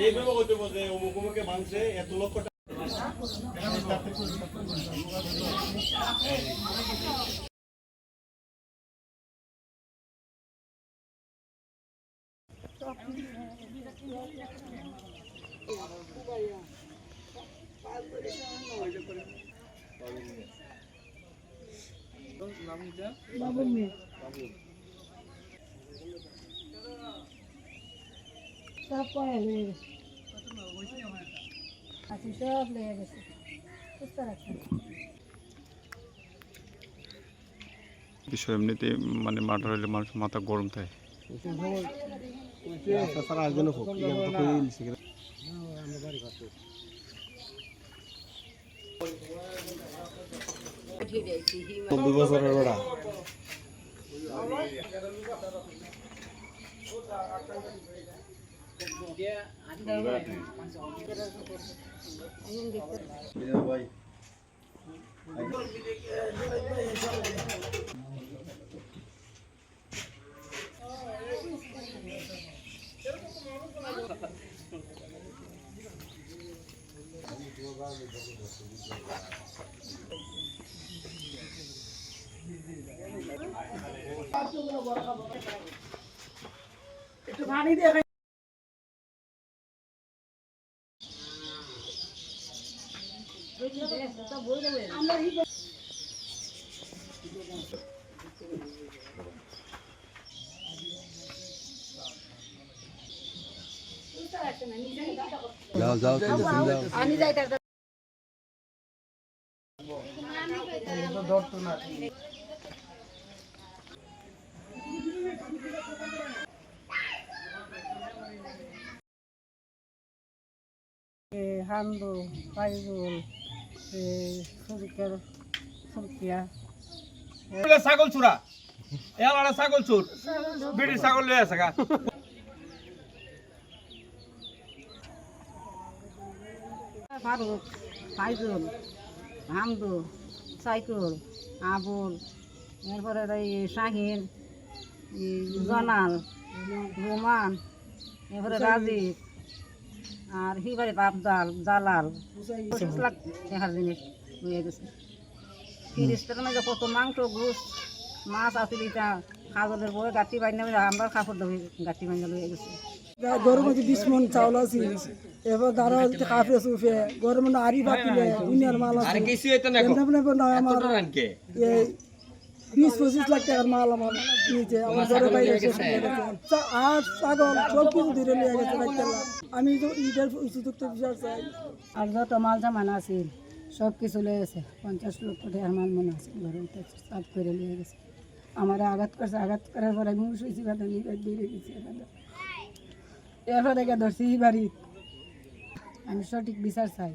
এইভাবে হইতে বলছে অমুক অমুকে মানছে এত লক্ষ টাকা সব পরে লেগে গেছে আছি সব লেগে গেছে সুস্থ রাখছেন বিষয় এমনিতে মানে মার্ডার হলে মানুষ মাথা গরম থাকে একটু পানি দিয়ে যাও যাও আমি যাই তার হান্দু পাইজুল সুরকের সুরকিয়া ছাগল চুরা এলাটা ছাগল চুর বিড়ির ছাগল লয়ে আছে গা ফারুক ফাইজুল হামদু সাইকুল আবুল এরপরে শাহিন জনাল রোমান এরপরে রাজীব আর হিবারে বাপদাল দালাল 25 লাখ টাকার জিনিস হয়ে গেছে ফিরিস্তের মধ্যে কত মাংস ঘুষ মাছ আসলে এটা খাজলের বয়ে গাঁটি বাইনে আমরা কাপড় দেবে গাঁটি বাইনে হয়ে গেছে গরম মধ্যে 20 মন চাউল আছে এবার দাঁড়া কাফে সুফে গরম মধ্যে আরি বাতিলে দুনিয়ার মাল আছে আর কিছু হইতো না আমার 20-25 লাখ টাকার মাল আমার নিচে আমার ঘরে বাইরে আর ছাগল সব কিছু ধরে নিয়ে গেছে আমি তো ইটার উপযুক্ত বিচার চাই আর যত মাল জামান আছে সব কিছু লেগে গেছে 50 লক্ষ টাকার মাল মনে আছে ঘরে সাফ করে নিয়ে গেছে আমার আঘাত করছে আঘাত করার পরে আমি শুয়েছি বাদা নিয়ে বেরিয়ে গেছি এরপরে ধরছি বাড়ি আমি সঠিক বিচার চাই।